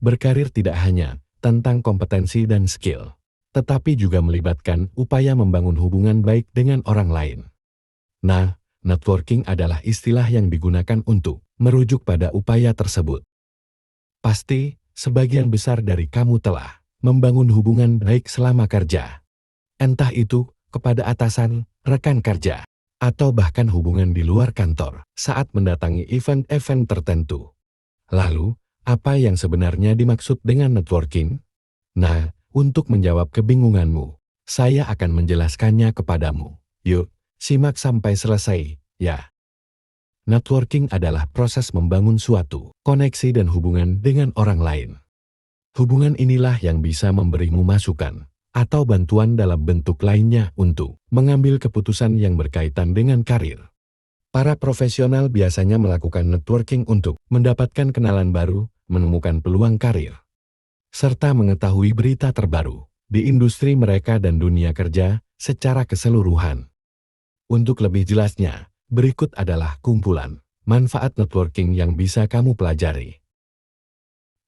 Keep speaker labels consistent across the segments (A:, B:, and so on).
A: Berkarir tidak hanya tentang kompetensi dan skill, tetapi juga melibatkan upaya membangun hubungan baik dengan orang lain. Nah, networking adalah istilah yang digunakan untuk merujuk pada upaya tersebut. Pasti, sebagian besar dari kamu telah membangun hubungan baik selama kerja. Entah itu kepada atasan, rekan kerja, atau bahkan hubungan di luar kantor saat mendatangi event-event tertentu. Lalu, apa yang sebenarnya dimaksud dengan networking? Nah, untuk menjawab kebingunganmu, saya akan menjelaskannya kepadamu. Yuk, simak sampai selesai, ya. Networking adalah proses membangun suatu koneksi dan hubungan dengan orang lain. Hubungan inilah yang bisa memberimu masukan atau bantuan dalam bentuk lainnya untuk mengambil keputusan yang berkaitan dengan karir. Para profesional biasanya melakukan networking untuk mendapatkan kenalan baru, menemukan peluang karir, serta mengetahui berita terbaru di industri mereka dan dunia kerja secara keseluruhan. Untuk lebih jelasnya, berikut adalah kumpulan manfaat networking yang bisa kamu pelajari.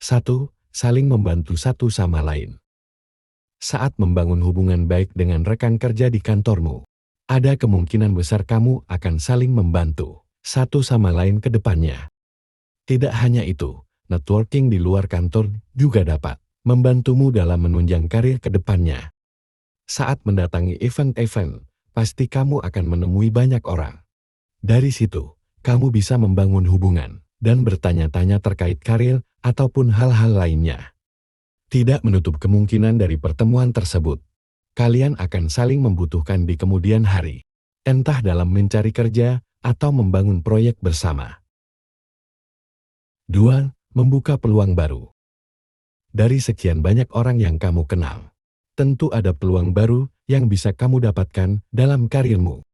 A: 1. Saling membantu satu sama lain. Saat membangun hubungan baik dengan rekan kerja di kantormu, ada kemungkinan besar kamu akan saling membantu satu sama lain ke depannya. Tidak hanya itu, networking di luar kantor juga dapat membantumu dalam menunjang karir ke depannya. Saat mendatangi event-event, pasti kamu akan menemui banyak orang. Dari situ, kamu bisa membangun hubungan dan bertanya-tanya terkait karir ataupun hal-hal lainnya. Tidak menutup kemungkinan dari pertemuan tersebut, kalian akan saling membutuhkan di kemudian hari, entah dalam mencari kerja atau membangun proyek bersama. 2. Membuka peluang baru. Dari sekian banyak orang yang kamu kenal, tentu ada peluang baru yang bisa kamu dapatkan dalam karirmu.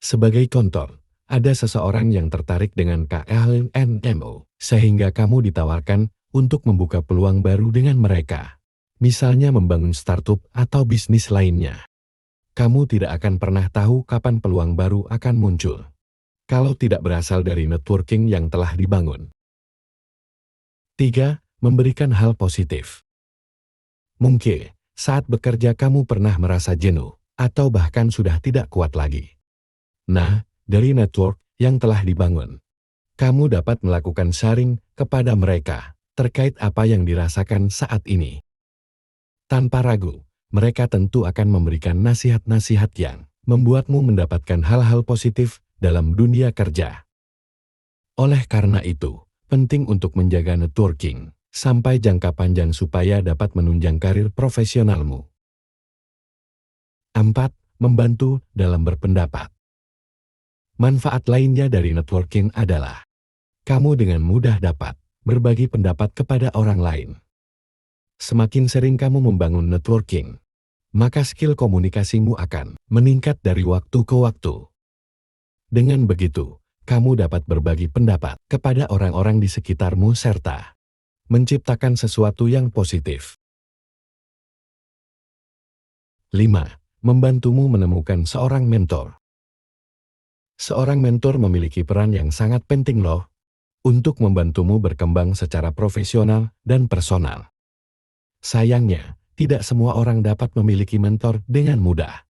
A: Sebagai contoh, ada seseorang yang tertarik dengan KLNMO, sehingga kamu ditawarkan untuk membuka peluang baru dengan mereka. Misalnya membangun startup atau bisnis lainnya. Kamu tidak akan pernah tahu kapan peluang baru akan muncul, kalau tidak berasal dari networking yang telah dibangun. 3. Memberikan hal positif. Mungkin, saat bekerja kamu pernah merasa jenuh, atau bahkan sudah tidak kuat lagi. Nah, dari network yang telah dibangun, kamu dapat melakukan sharing kepada mereka terkait apa yang dirasakan saat ini. Tanpa ragu, mereka tentu akan memberikan nasihat-nasihat yang membuatmu mendapatkan hal-hal positif dalam dunia kerja. Oleh karena itu, penting untuk menjaga networking sampai jangka panjang supaya dapat menunjang karir profesionalmu. 4. Membantu dalam berpendapat. Manfaat lainnya dari networking adalah kamu dengan mudah dapat berbagi pendapat kepada orang lain. Semakin sering kamu membangun networking, maka skill komunikasimu akan meningkat dari waktu ke waktu. Dengan begitu, kamu dapat berbagi pendapat kepada orang-orang di sekitarmu serta menciptakan sesuatu yang positif. 5. Membantumu menemukan seorang mentor. Seorang mentor memiliki peran yang sangat penting loh, untuk membantumu berkembang secara profesional dan personal. Sayangnya, tidak semua orang dapat memiliki mentor dengan mudah.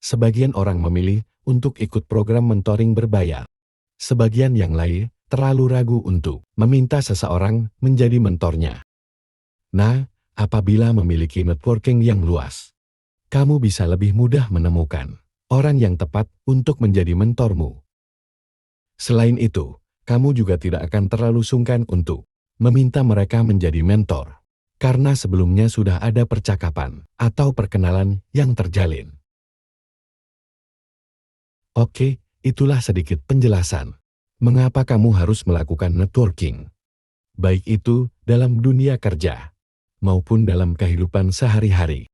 A: Sebagian orang memilih untuk ikut program mentoring berbayar. Sebagian yang lain terlalu ragu untuk meminta seseorang menjadi mentornya. Nah, apabila memiliki networking yang luas, kamu bisa lebih mudah menemukan orang yang tepat untuk menjadi mentormu. Selain itu, kamu juga tidak akan terlalu sungkan untuk meminta mereka menjadi mentor, karena sebelumnya sudah ada percakapan atau perkenalan yang terjalin. Oke, itulah sedikit penjelasan mengapa kamu harus melakukan networking, baik itu dalam dunia kerja maupun dalam kehidupan sehari-hari.